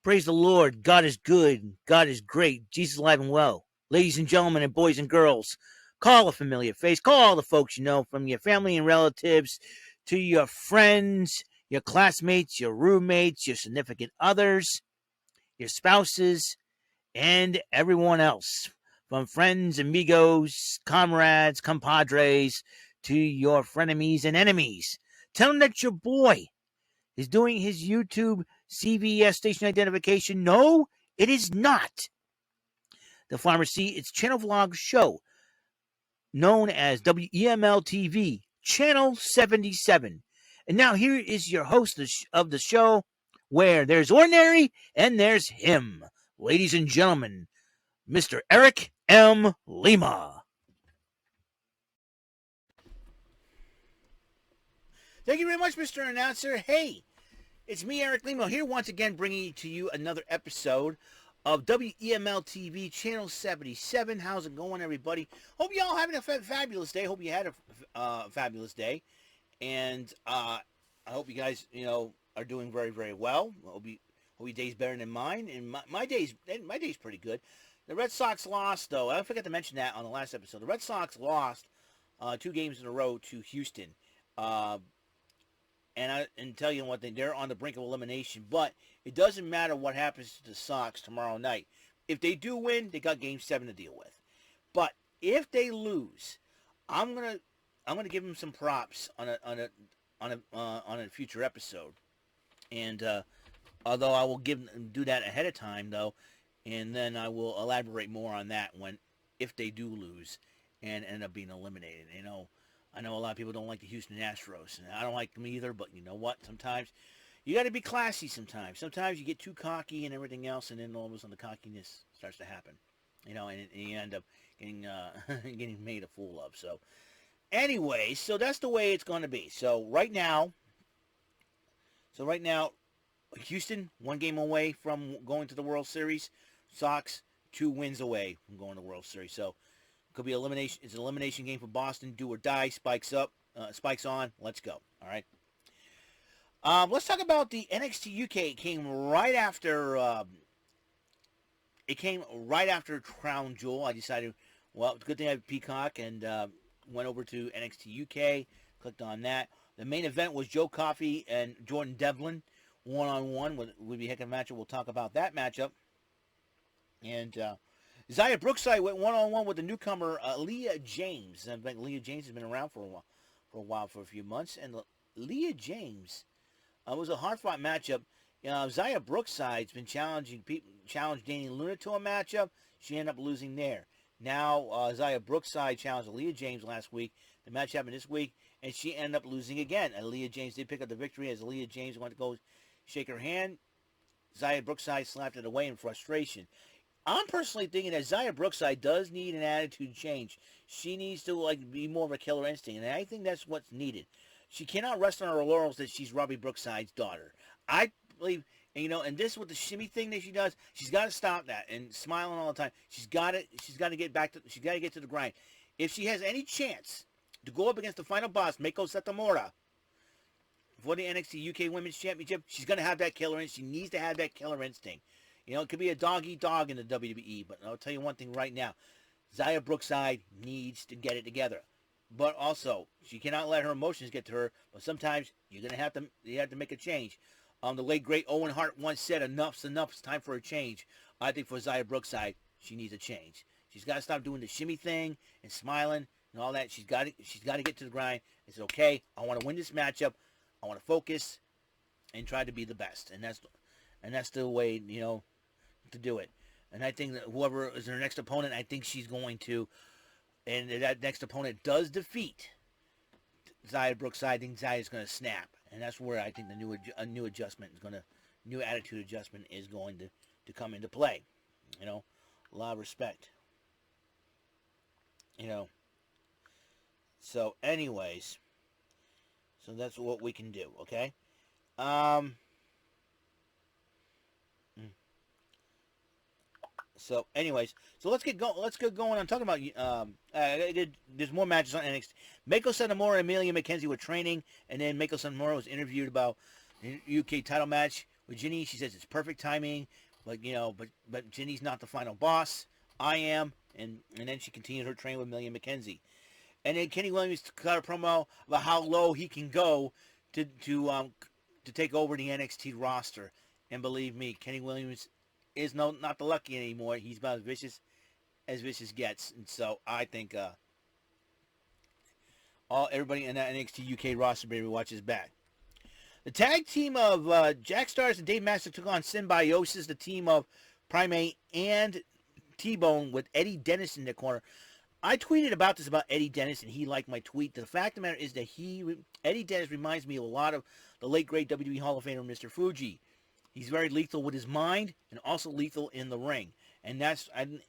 Praise the Lord. God is good. God is great. Jesus alive and well. Ladies and gentlemen and boys and girls, call a familiar face. Call all the folks you know, from your family and relatives to your friends, your classmates, your roommates, your significant others, your spouses, and everyone else. From friends, amigos, comrades, compadres, to your frenemies and enemies. Tell them that your boy is doing his YouTube CVS station identification. No, it is not. The Pharmacy, its channel vlog show, known as WEML-TV, Channel 77. And now here is your host of the show, where there's ordinary and there's him. Ladies and gentlemen, Mr. Eric M. Lima. Thank you very much, Mr. Announcer. Hey, it's me, Eric Lima, here once again bringing to you another episode of WEML-TV, Channel 77. How's it going, everybody? Hope you all having a fabulous day. Hope you had a fabulous day. And I hope you guys, are doing very, very well. Hope your day's better than mine. And my day's pretty good. The Red Sox lost, though. I forgot to mention that on the last episode. The Red Sox lost 2 games in a row to Houston. And tell you one thing, they're on the brink of elimination. But it doesn't matter what happens to the Sox tomorrow night. If they do win, they got Game 7 to deal with. But if they lose, I'm gonna give them some props on a future episode. And although I will do that ahead of time, though, and then I will elaborate more on that if they do lose and end up being eliminated. I know a lot of people don't like the Houston Astros, and I don't like them either, but you know what? Sometimes you got to be classy sometimes. Sometimes you get too cocky and everything else, and then all of a sudden the cockiness starts to happen. And you end up getting made a fool of. So anyway, so that's the way it's going to be. So right now, Houston, 1 game away from going to the World Series. Sox, 2 wins away from going to the World Series. So could be elimination. It's an elimination game for Boston. Do or die. Spikes up. Spikes on. Let's go. All right. Let's talk about the NXT UK. It came right after. Crown Jewel. I decided, well, it's a good thing I have Peacock, and went over to NXT UK. Clicked on that. The main event was Joe Coffey and Jordan Devlin, 1-on-1. Would be a heck of a matchup. We'll talk about that matchup. And Xia Brookside went 1-on-1 with the newcomer Leah James. I think Leah James has been around for a few months. And Leah James was a hard-fought matchup. Xia Brookside's been challenged Danny Luna to a matchup. She ended up losing there. Now Xia Brookside challenged Leah James last week. The match happened this week, and she ended up losing again. And Leah James did pick up the victory as Leah James went to go shake her hand. Xia Brookside slapped it away in frustration. I'm personally thinking that Xia Brookside does need an attitude change. She needs to be more of a killer instinct, and I think that's what's needed. She cannot rest on her laurels that she's Robbie Brookside's daughter. I believe, and this with the shimmy thing that she does, she's got to stop that and smiling all the time. She's got to get to the grind. If she has any chance to go up against the final boss, Meiko Satomura, for the NXT UK Women's Championship, she's going to have that killer instinct. She needs to have that killer instinct. It could be a dog-eat-dog in the WWE, but I'll tell you one thing right now. Xia Brookside needs to get it together. But also, she cannot let her emotions get to her, but sometimes you have to make a change. The late, great Owen Hart once said, enough's enough, it's time for a change. I think for Xia Brookside, she needs a change. She's got to stop doing the shimmy thing and smiling and all that. She's got to get to the grind and say, okay, I want to win this matchup. I want to focus and try to be the best. And that's the way, to do it. And I think that whoever is her next opponent, I think she's going to, and that next opponent does defeat Xia Brookside, I think Xia's going to snap. And that's where I think the new attitude adjustment is going to come into play. A lot of respect. So anyways, so that's what we can do, okay? So, anyways, let's get going. I'm talking about. There's more matches on NXT. Meiko Satomura and Amelia McKenzie were training, and then Meiko Satomura was interviewed about the UK title match with Ginny. She says it's perfect timing, but but Ginny's not the final boss. I am, and then she continued her train with Million McKenzie. And then Kenny Williams cut a promo about how low he can go to take over the NXT roster. And believe me, Kenny Williams is not the lucky anymore. He's about as vicious gets. And so I think everybody in that NXT UK roster baby watches back. The tag team of Jack Starz and Dave Mastiff took on Symbiosis, the team of Primate and T-Bone with Eddie Dennis in the corner. I tweeted about this about Eddie Dennis, and he liked my tweet. The fact of the matter is that Eddie Dennis reminds me a lot of the late, great WWE Hall of Famer, Mr. Fuji. He's very lethal with his mind and also lethal in the ring. And that's, and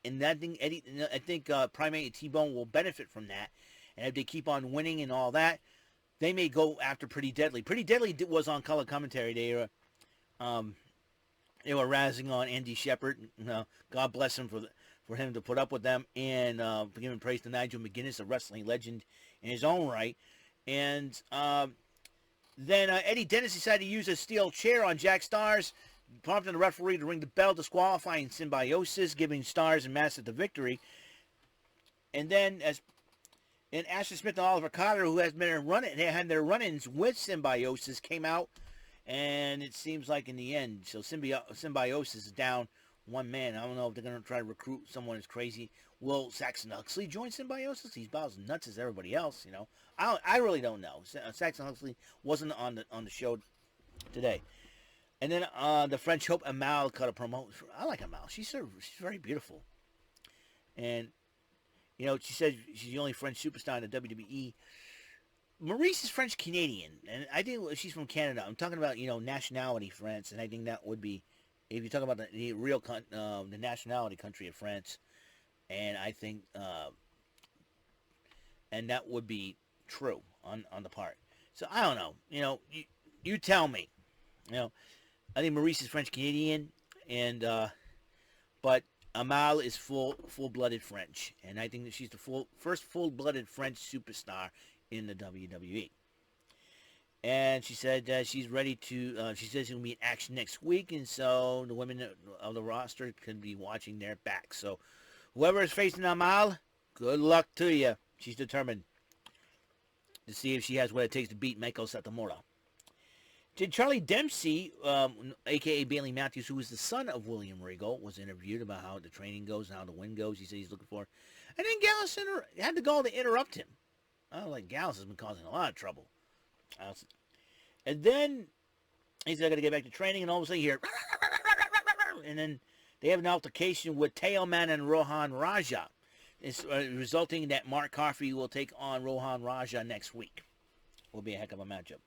that thing, Eddie, I think Primate and T-Bone will benefit from that. And if they keep on winning and all that, they may go after Pretty Deadly. Pretty Deadly was on color commentary. They were razzing on Andy Shepherd. God bless him for him to put up with them, and giving praise to Nigel McGuinness, a wrestling legend in his own right. And then Eddie Dennis decided to use a steel chair on Jack Starz, prompting the referee to ring the bell, disqualifying Symbiosis, giving Starz and Mastiff the victory. And then Ashley Smith and Oliver Carter, who had had their run-ins with Symbiosis, came out, and it seems like in the end, so Symbiosis is down one man. I don't know if they're going to try to recruit someone as crazy. Will Saxon Huxley join Symbiosis? He's about as nuts as everybody else, I really don't know. Saxon Huxley wasn't on the show today. And then the French Hope Amal cut a promo. I like Amal. She's very beautiful. And, she said she's the only French superstar in the WWE. Maurice is French-Canadian, and I think she's from Canada. I'm talking about, nationality France, and I think that would be, if you talk about the real the nationality country of France, and I think and that would be true on the part. So I don't know. You tell me. I think Maurice is French Canadian, and but Amal is full-blooded French, and I think that she's the first full-blooded French superstar in the WWE. And she said she's ready to, she says she'll be in action next week, and so the women of the roster could be watching their back. So whoever is facing Amal, good luck to you. She's determined to see if she has what it takes to beat Meiko Satomura. Charlie Dempsey, a.k.a. Bailey Matthews, who is the son of William Regal, was interviewed about how the training goes and how the win goes. He said he's looking for. And then Gallus had the gall to interrupt him. Gallus has been causing a lot of trouble. And then he said, I got to get back to training, and all of a sudden you hear, and then they have an altercation with Teoman and Rohan Raja. It's resulting that Mark Coffey will take on Rohan Raja next week. Will be a heck of a matchup.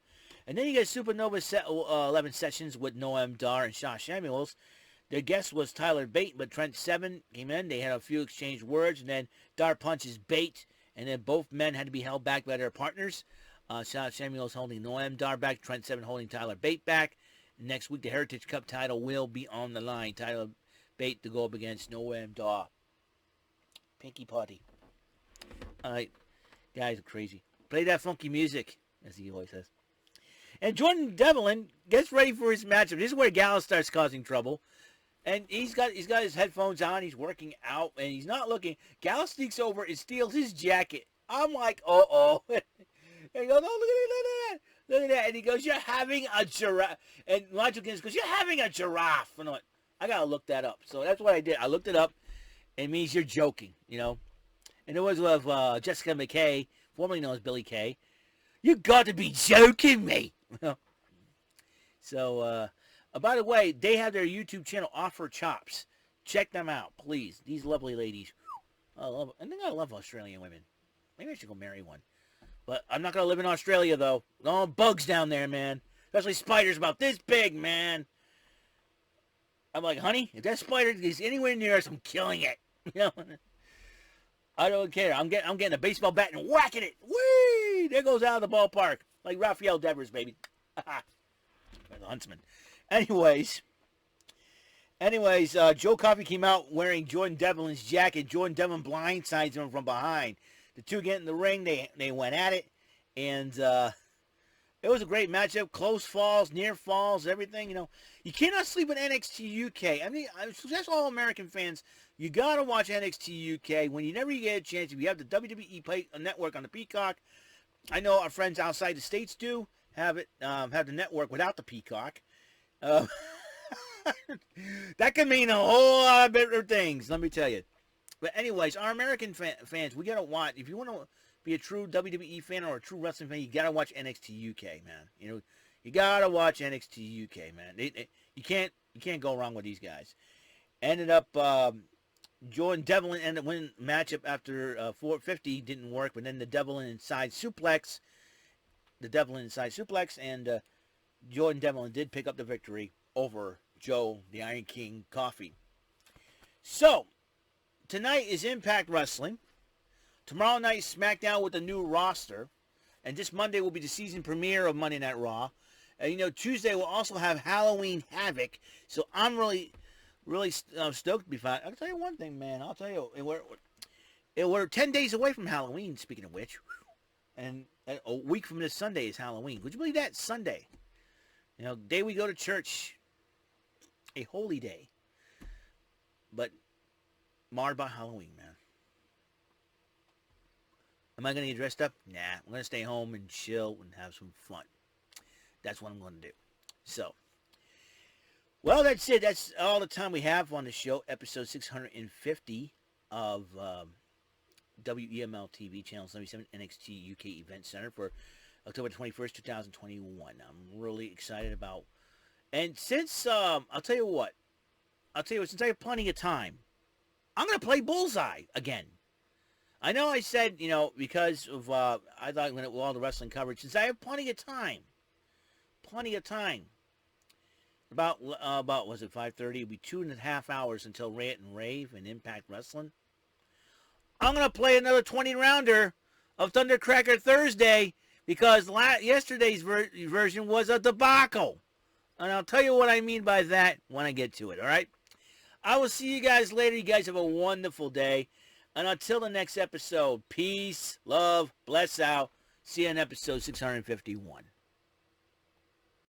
And then you get Supernova 11 sessions with Noam Dar and Shaw Samuels. Their guest was Tyler Bate, but Trent Seven came in. They had a few exchanged words, and then Dar punches Bate, and then both men had to be held back by their partners. Shaw Samuels holding Noam Dar back, Trent Seven holding Tyler Bate back. Next week, the Heritage Cup title will be on the line. Tyler Bate to go up against Noam Dar. Pinky party. All right, guys are crazy. Play that funky music, as he always says. And Jordan Devlin gets ready for his matchup. This is where Gallus starts causing trouble. And he's got his headphones on. He's working out, and he's not looking. Gallus sneaks over and steals his jacket. I'm like, uh-oh. And he goes, oh, look at that. And he goes, you're having a giraffe. And Nigel McGuinness goes, you're having a giraffe. And I'm like, I got to look that up. So that's what I did. I looked it up. It means you're joking, And it was with Jessica McKay, formerly known as Billy Kay. You got to be joking me. So, by the way, they have their YouTube channel, Offer Chops. Check them out, please. These lovely ladies. I think I love Australian women. Maybe I should go marry one. But I'm not going to live in Australia, though. No bugs down there, man. Especially spiders about this big, man. I'm like, honey, if that spider is anywhere near us, I'm killing it. I don't care. I'm getting a baseball bat and whacking it. Whee! There goes out of the ballpark. Like Rafael Devers, baby. The huntsman. Anyways, Joe Coffey came out wearing Jordan Devlin's jacket. Jordan Devlin blindsides him from behind. The two get in the ring. They went at it. And it It was a great matchup. Close falls, near falls, everything. You cannot sleep on NXT UK. I mean, I suggest all American fans, you got to watch NXT UK whenever you get a chance. If you have the WWE Play network on the Peacock, I know our friends outside the States do have it, have the network without the Peacock. That can mean a whole lot of better things, let me tell you. But anyways, our American fans, we got to watch. If you want to be a true WWE fan or a true wrestling fan, you got to watch NXT UK, man. You got to watch NXT UK, man. You can't go wrong with these guys. Ended up, Jordan Devlin ended up winning the matchup after 450 didn't work, but then the Devlin inside suplex, and Jordan Devlin did pick up the victory over Joe, the Iron King, Coffey. So, tonight is Impact Wrestling. Tomorrow night, SmackDown with a new roster. And this Monday will be the season premiere of Monday Night Raw. Tuesday we'll also have Halloween Havoc. So I'm really stoked to be found. I'll tell you one thing, man. I'll tell you, we're 10 days away from Halloween, speaking of which. And a week from this Sunday is Halloween. Would you believe that? Sunday. Day we go to church. A holy day. But marred by Halloween, man. Am I going to get dressed up? Nah. I'm going to stay home and chill and have some fun. That's what I'm going to do. So, well, that's it. That's all the time we have on the show. Episode 650 of WEML-TV, Channel 77, NXT UK Event Center for October 21st, 2021. I'm really excited about. And since, I'll tell you what, since I have plenty of time, I'm going to play Bullseye again. I know I said, because of, I thought with all the wrestling coverage, since I have plenty of time, about was it 5:30? It'll be 2.5 hours until Rant and Rave and Impact Wrestling. I'm going to play another 20-rounder of Thundercracker Thursday because yesterday's version was a debacle. And I'll tell you what I mean by that when I get to it, all right? I will see you guys later. You guys have a wonderful day. And until the next episode, peace, love, bless out. See you in episode 651.